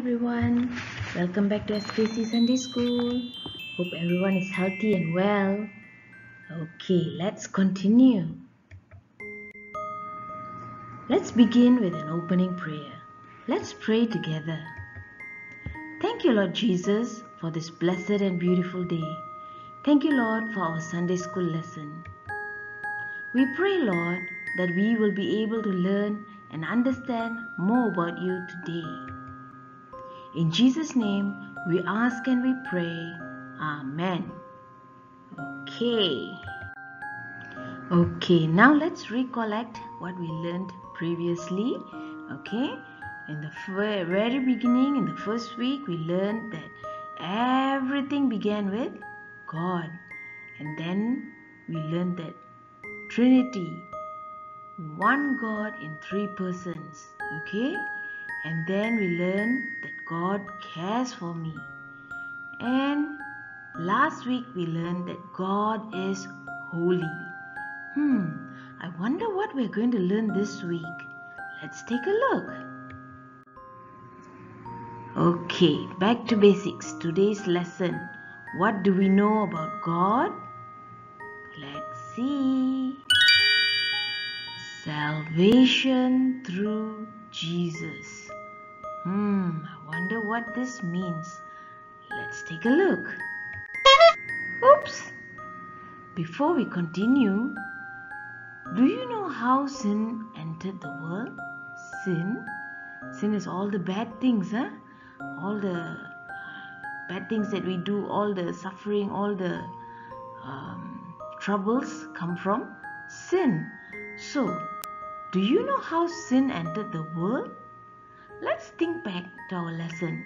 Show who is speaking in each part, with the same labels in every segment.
Speaker 1: everyone. Welcome back to SKC Sunday School. Hope everyone is healthy and well. Okay, let's continue. Let's begin with an opening prayer. Let's pray together. Thank you, Lord Jesus, for this blessed and beautiful day. Thank you, Lord, for our Sunday school lesson. We pray, Lord, that we will be able to learn and understand more about you today. In Jesus' name, we ask and we pray. Amen. Okay, now let's recollect what we learned previously. Okay, in the very beginning, in the first week, we learned that everything began with God. And then we learned that Trinity, one God in three persons. Okay, and then we learned that God cares for me. And last week we learned that God is holy. I wonder what we're going to learn this week. Let's take a look. Okay, back to basics. Today's lesson. What do we know about God? Let's see. Salvation through Jesus. I wonder what this means. Let's take a look. Oops! Before we continue, do you know how sin entered the world? Sin is all the bad things, all the bad things that we do, all the suffering, all the troubles come from sin. So, do you know how sin entered the world? Let's think back to our lesson.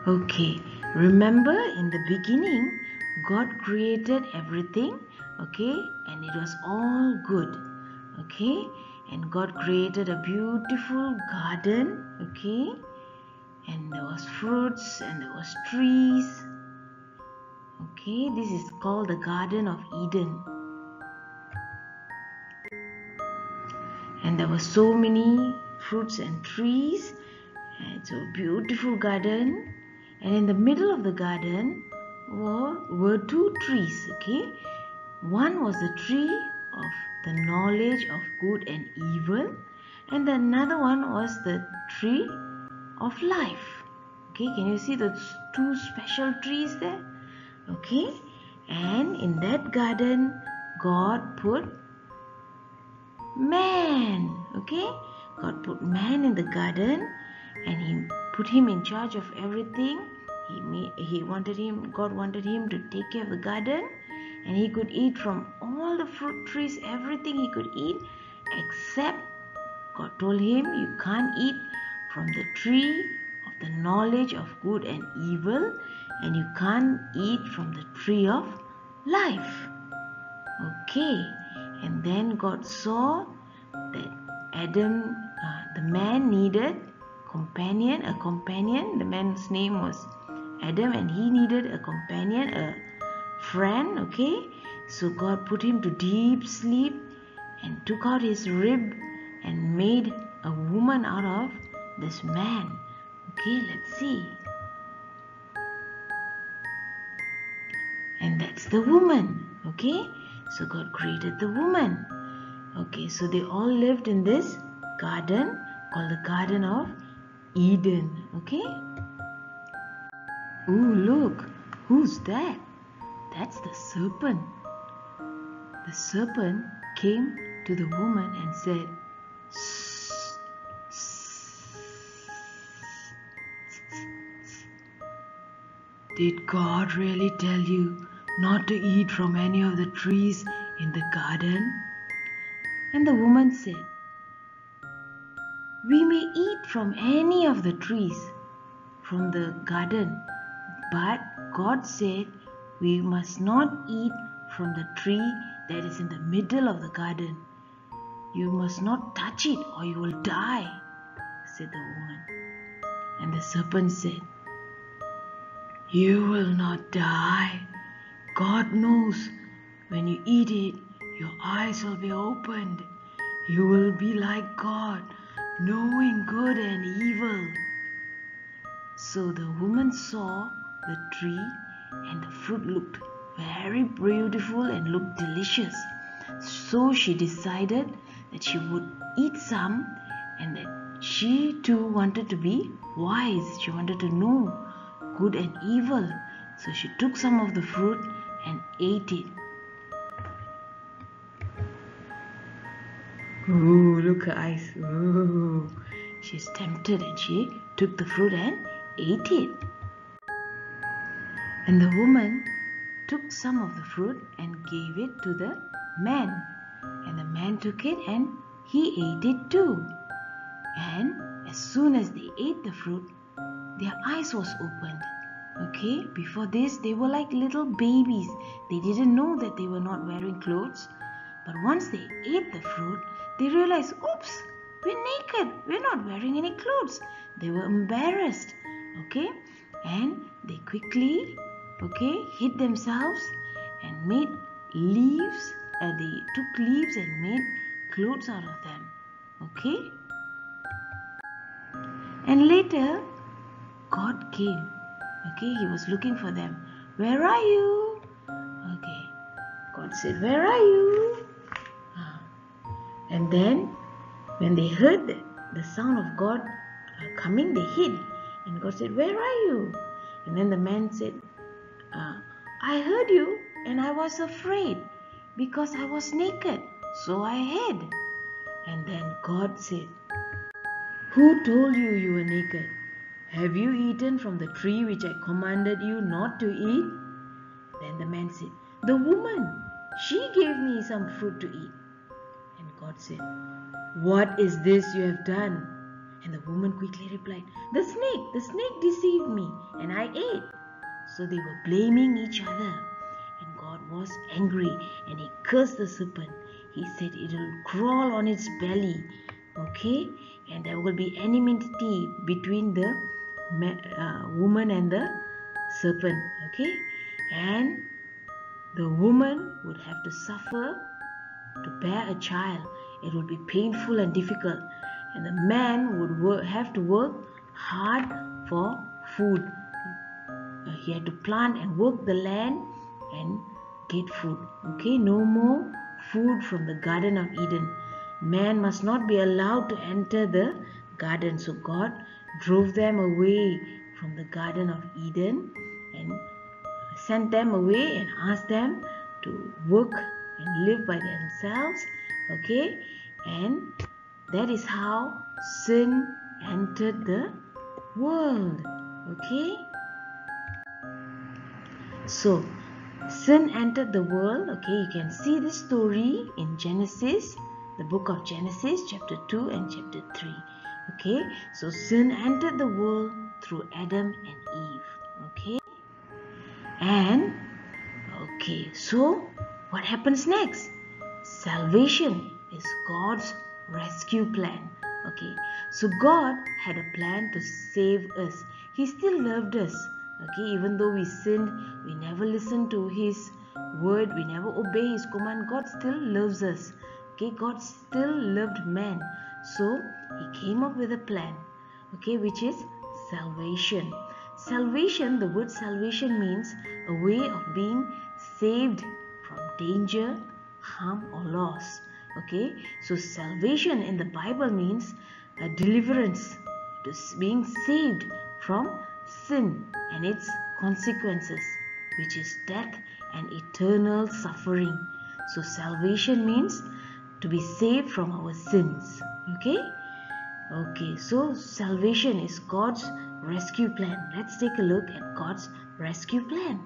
Speaker 1: Okay, remember in the beginning, God created everything, okay, and it was all good, okay, and God created a beautiful garden, okay, and there was fruits and there was trees, okay, this is called the Garden of Eden, and there were so many fruits and trees, and it's a beautiful garden. And in the middle of the garden were two trees, okay? One was the tree of the knowledge of good and evil, and another one was the tree of life. Okay, can you see the two special trees there? Okay, and in that garden, God put man, okay? God put man in the garden and He put him in charge of everything. God wanted him to take care of the garden, and he could eat from all the fruit trees, everything he could eat, except God told him, you can't eat from the tree of the knowledge of good and evil, and you can't eat from the tree of life. Okay, and then God saw that Adam, the man needed a companion. The man's name was Adam, and he needed a companion, a friend, okay? So God put him to deep sleep and took out his rib and made a woman out of this man. Okay, let's see. And that's the woman, okay? So God created the woman. Okay, so they all lived in this garden called the Garden of Eden, okay? Ooh, look, who's that? That's the serpent. The serpent came to the woman and said, "Shh, shh, shh. Did God really tell you not to eat from any of the trees in the garden?" And the woman said, "We may eat from any of the trees from the garden, but God said we must not eat from the tree that is in the middle of the garden. You must not touch it or you will die," said the woman. And the serpent said, "You will not die. God knows when you eat it, your eyes will be opened You will be like God, knowing good and evil. So the woman saw the tree and the fruit looked very beautiful and looked delicious. So she decided that she would eat some and that she too wanted to be wise. She wanted to know good and evil. So she took some of the fruit and ate it. Oh, look her eyes. Oh, she's tempted and she took the fruit and ate it. And the woman took some of the fruit and gave it to the man. And the man took it and he ate it too. And as soon as they ate the fruit, their eyes was opened. Okay, before this they were like little babies. They didn't know that they were not wearing clothes. But once they ate the fruit, they realized, oops, we're naked. We're not wearing any clothes. They were embarrassed. Okay, and they quickly, hid themselves and made leaves. They took leaves and made clothes out of them. Okay, and later God came. Okay, he was looking for them. Where are you? Okay, God said, where are you? And then when they heard the sound of God coming, they hid. And God said, where are you? And then the man said, I heard you and I was afraid because I was naked. So I hid. And then God said, who told you you were naked? Have you eaten from the tree which I commanded you not to eat? Then the man said, the woman, she gave me some fruit to eat. And God said, what is this you have done? And the woman quickly replied, the snake deceived me and I ate. So they were blaming each other. And God was angry and he cursed the serpent. He said it will crawl on its belly. Okay? And there will be enmity between the woman and the serpent. Okay? And the woman would have to suffer to bear a child. It would be painful and difficult. And the man would have to work hard for food. He had to plant and work the land and get food. Okay, no more food from the Garden of Eden. Man must not be allowed to enter the garden. So God drove them away from the Garden of Eden and sent them away and asked them to work and live by themselves. Okay, and that is how sin entered the world. Okay, so sin entered the world. Okay, you can see this story in Genesis, the book of Genesis, chapter 2 and chapter 3. Okay, so sin entered the world through Adam and Eve. Okay, and okay, so what happens next? Salvation is God's rescue plan. Okay, so God had a plan to save us. He still loved us. Okay, even though we sinned, we never listened to His word, we never obey His command, God still loves us. Okay, God still loved man. So He came up with a plan, okay, which is salvation. Salvation, the word salvation means a way of being saved from danger, harm or loss. Okay, so salvation in the Bible means a deliverance, to being saved from sin and its consequences, which is death and eternal suffering. So salvation means to be saved from our sins. Okay, so salvation is God's rescue plan. Let's take a look at God's rescue plan.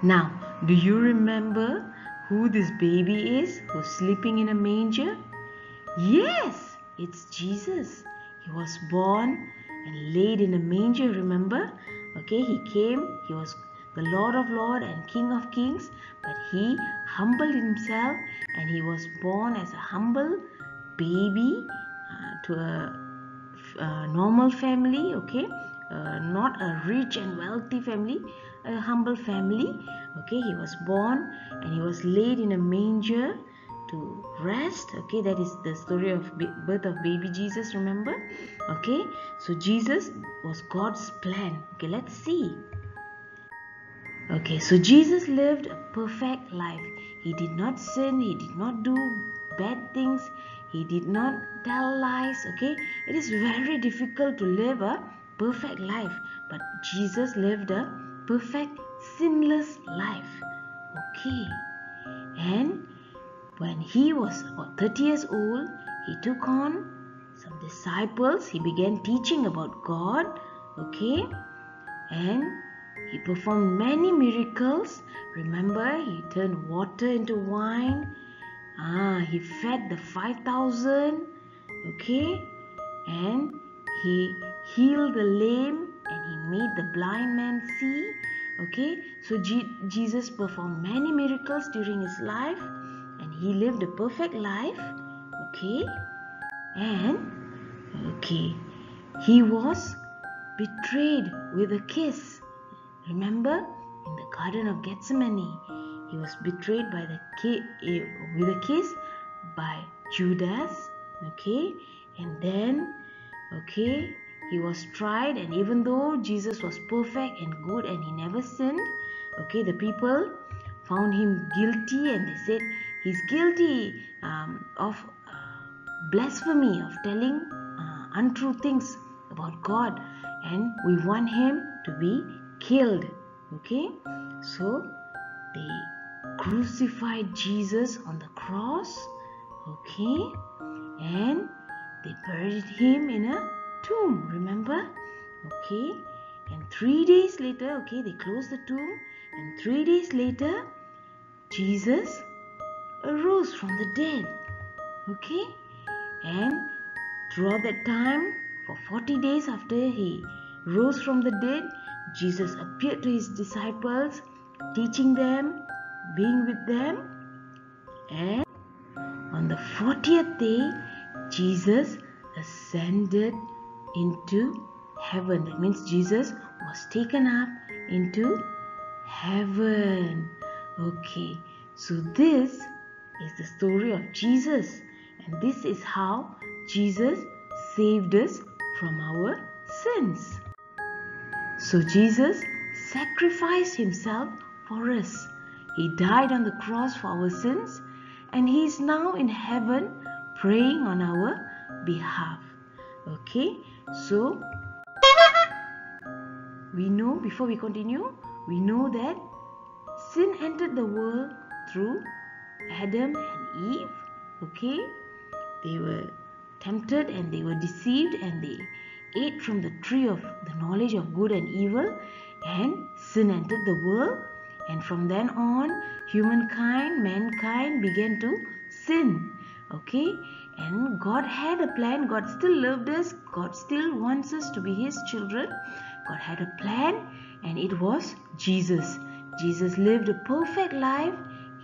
Speaker 1: Now, do you remember who this baby is who's sleeping in a manger? Yes, it's Jesus. He was born and laid in a manger, remember? Okay, he came, he was the Lord of Lords and King of Kings, but he humbled himself and he was born as a humble baby to a normal family, okay? Not a rich and wealthy family, a humble family. Okay, he was born and he was laid in a manger to rest. Okay, that is the story of birth of baby Jesus, remember? Okay, so Jesus was God's plan. Okay, let's see. Okay, so Jesus lived a perfect life. He did not sin, he did not do bad things, he did not tell lies. Okay, it is very difficult to live a perfect life, but Jesus lived a perfect, sinless life. Okay, and when he was about 30 years old, he took on some disciples. He began teaching about God. Okay, and he performed many miracles. Remember, he turned water into wine. He fed the 5,000. Okay, and he healed the lame and he made the blind man see. Okay, so Jesus performed many miracles during his life and he lived a perfect life. Okay, and he was betrayed with a kiss. Remember, in the Garden of Gethsemane, he was betrayed by with a kiss by Judas. Okay, and then he was tried, and even though Jesus was perfect and good and he never sinned, the people found him guilty and they said he's guilty of blasphemy, of telling untrue things about God, and we want him to be killed. Okay, so they crucified Jesus on the cross. Okay, and they buried him in a tomb, remember? Okay, and 3 days later, they closed the tomb, and 3 days later Jesus arose from the dead. Okay, and throughout that time, for 40 days after he rose from the dead, Jesus appeared to his disciples, teaching them, being with them. And on the 40th day, Jesus ascended into heaven. That means Jesus was taken up into heaven. Okay, so this is the story of Jesus, and this is how Jesus saved us from our sins. So Jesus sacrificed himself for us. He died on the cross for our sins, and he is now in heaven praying on our behalf. Okay, so we know, before we continue, we know that sin entered the world through Adam and Eve. Okay, they were tempted and they were deceived and they ate from the tree of the knowledge of good and evil, and sin entered the world, and from then on mankind began to sin. Okay, and God had a plan. God still loved us. God still wants us to be his children. God had a plan, and it was Jesus. Jesus lived a perfect life.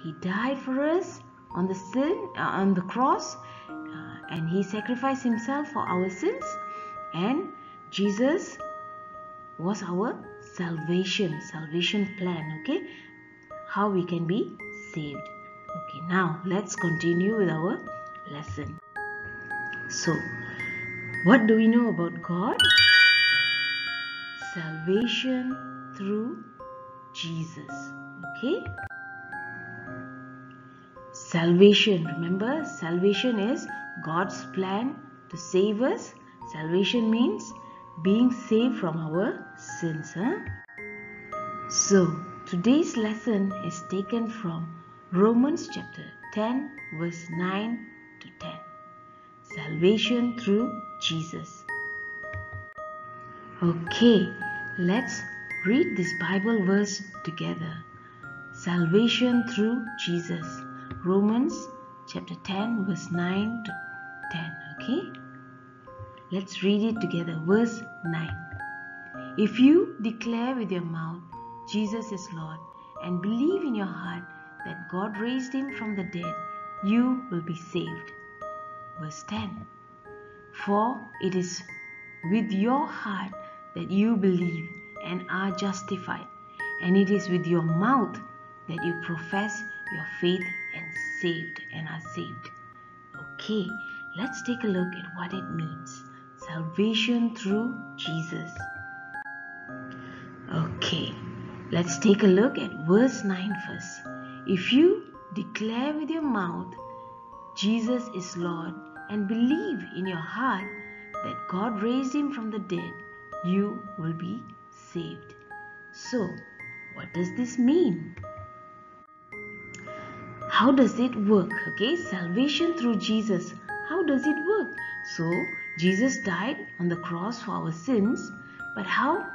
Speaker 1: He died for us on the cross, and he sacrificed himself for our sins, and Jesus was our salvation plan. Okay, how we can be saved. Okay, now let's continue with our lesson. So, what do we know about God? Salvation through Jesus. Okay, salvation, remember, salvation is God's plan to save us. Salvation means being saved from our sins. So, today's lesson is taken from Romans chapter 10 verse 9 to 10. Salvation through Jesus. Okay, let's read this Bible verse together. Salvation through Jesus. Romans chapter 10 verse 9 to 10. Okay, let's read it together. Verse 9. If you declare with your mouth Jesus is Lord and believe in your heart that God raised him from the dead, you will be saved. Verse 10. For it is with your heart that you believe and are justified, and it is with your mouth that you profess your faith and saved and are saved. Okay, let's take a look at what it means. Salvation through Jesus. Okay, let's take a look at verse 9 first. If you declare with your mouth Jesus is Lord and believe in your heart that God raised him from the dead, you will be saved. So, what does this mean? How does it work? Okay, salvation through Jesus. How does it work? So, Jesus died on the cross for our sins, but how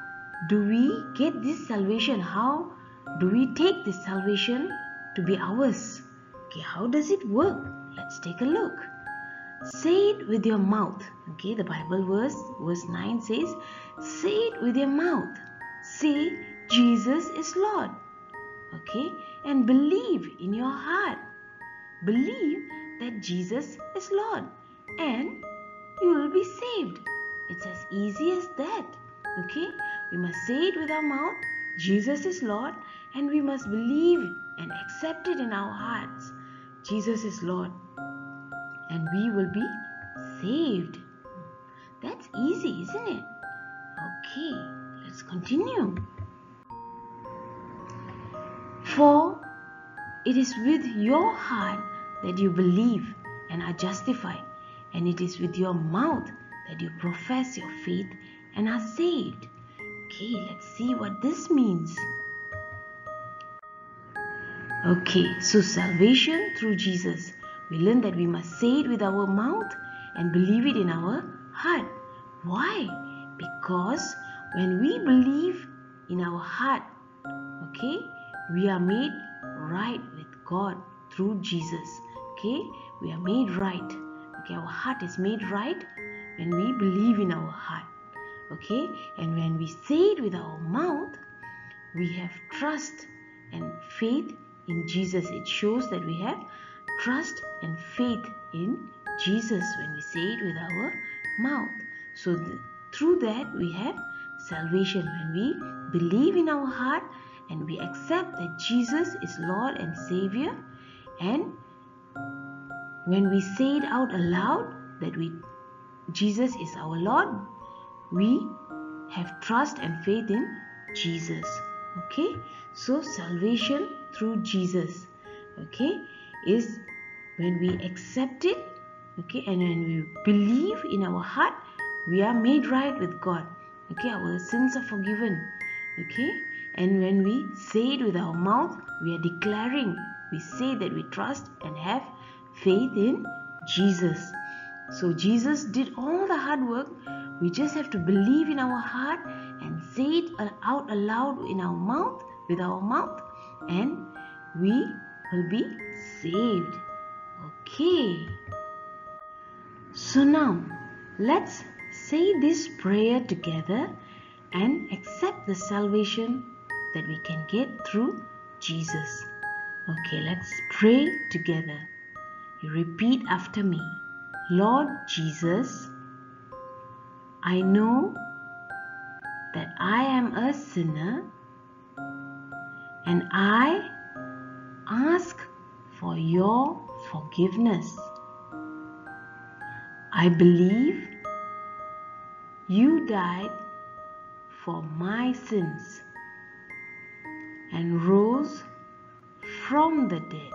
Speaker 1: do we get this salvation? How do we take this salvation to be ours? Okay, how does it work? Let's take a look. Say it with your mouth. Okay, the Bible verse 9 says, say it with your mouth. Say, Jesus is Lord. Okay, and believe in your heart. Believe that Jesus is Lord and you will be saved. It's as easy as that. Okay, we must say it with our mouth, Jesus is Lord, and we must believe and accept it in our hearts. Jesus is Lord, and we will be saved. That's easy, isn't it? Okay, let's continue. For it is with your heart that you believe and are justified, and it is with your mouth that you profess your faith and are saved. Okay, let's see what this means. Okay, so salvation through Jesus. We learn that we must say it with our mouth and believe it in our heart. Why? Because when we believe in our heart, okay, we are made right with God through Jesus. Okay, we are made right. Okay, our heart is made right when we believe in our heart. Okay, and when we say it with our mouth, we have trust and faith in Jesus. It shows that we have trust and faith in Jesus when we say it with our mouth. So through that we have salvation when we believe in our heart and we accept that Jesus is Lord and Savior, and when we say it out aloud that Jesus is our Lord, we have trust and faith in Jesus. Okay, so salvation through Jesus, okay, is when we accept it, okay, and when we believe in our heart, we are made right with God. Okay, our sins are forgiven. Okay, and when we say it with our mouth, we are declaring, we say that we trust and have faith in Jesus. So Jesus did all the hard work. We just have to believe in our heart and say it out aloud in our mouth, with our mouth, and we will be saved. Okay. So now, let's say this prayer together and accept the salvation that we can get through Jesus. Okay, let's pray together. You repeat after me. Lord Jesus, I know that I am a sinner and I ask for your forgiveness. I believe you died for my sins and rose from the dead.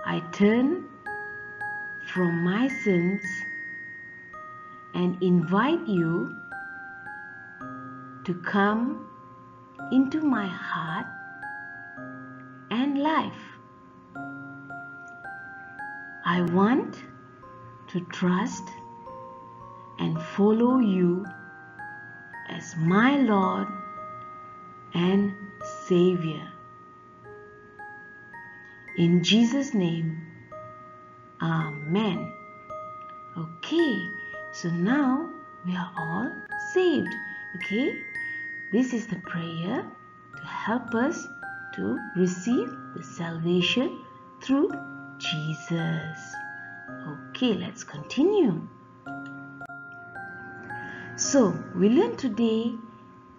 Speaker 1: I turn from my sins and invite you to come into my heart and life. I want to trust and follow you as my Lord and Savior. In Jesus' name, Amen. Okay, so now we are all saved. Okay, this is the prayer to help us to receive the salvation through Jesus. Okay, let's continue. So, we learned today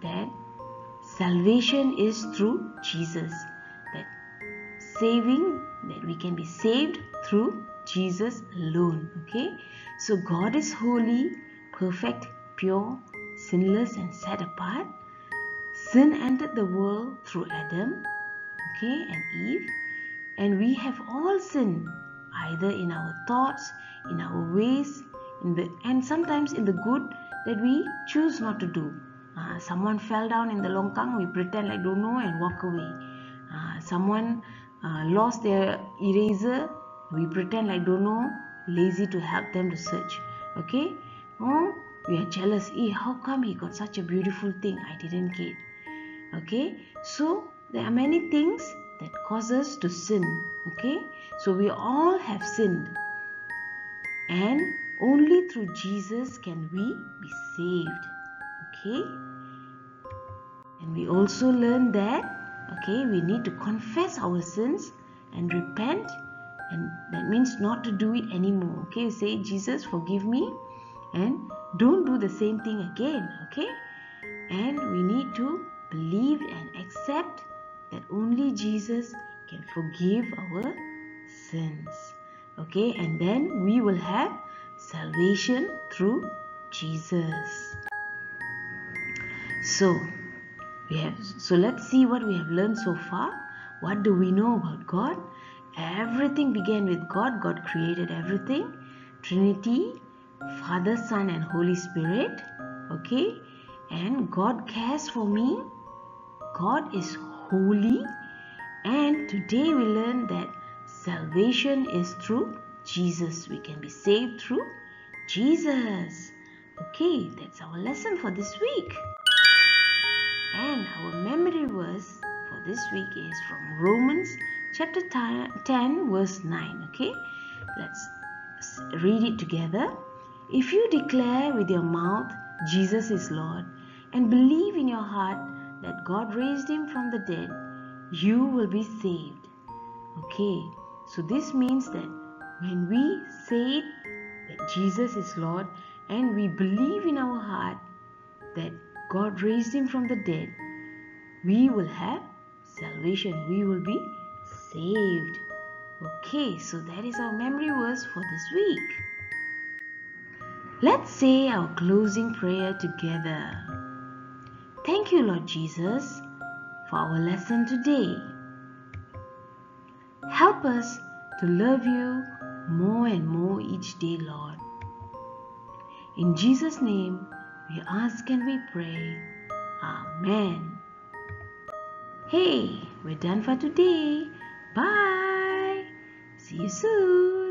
Speaker 1: that salvation is through Jesus. That saving, that we can be saved through Jesus alone. Okay, so God is holy, perfect, pure, sinless and set apart. Sin entered the world through Adam, okay, and Eve, and we have all sinned, either in our thoughts, in our ways, and sometimes in the good that we choose not to do. Someone fell down in the longkang, we pretend like don't know and walk away. Someone lost their eraser, we pretend like don't know, lazy to help them to search. Okay, oh, we are jealous. How come he got such a beautiful thing I didn't get? Okay, so there are many things that cause us to sin. Okay, so we all have sinned, and only through Jesus can we be saved. Okay, and we also learn that, okay, we need to confess our sins and repent, and that means not to do it anymore. Okay, say, Jesus, forgive me, and don't do the same thing again. Okay, and we need to believe and accept that only Jesus can forgive our sins. Okay, and then we will have salvation through Jesus. So let's see what we have learned so far. What do we know about God? Everything began with God. God created everything. Trinity, Father, Son and Holy Spirit. Okay, and God cares for me. God is holy, and today we learn that salvation is through Jesus. We can be saved through Jesus. Okay, that's our lesson for this week. And our memory verse for this week is from Romans chapter 10 verse 9. Okay, let's read it together. If you declare with your mouth Jesus is Lord and believe in your heart that God raised him from the dead, you will be saved. Okay, so this means that when we say that Jesus is Lord and we believe in our heart that God raised him from the dead, we will have salvation. We will be saved. Okay, so that is our memory verse for this week. Let's say our closing prayer together. Thank you, Lord Jesus, for our lesson today. Help us to love you more and more each day, Lord. In Jesus' name, we ask and we pray. Amen. Hey, we're done for today. Bye. See you soon.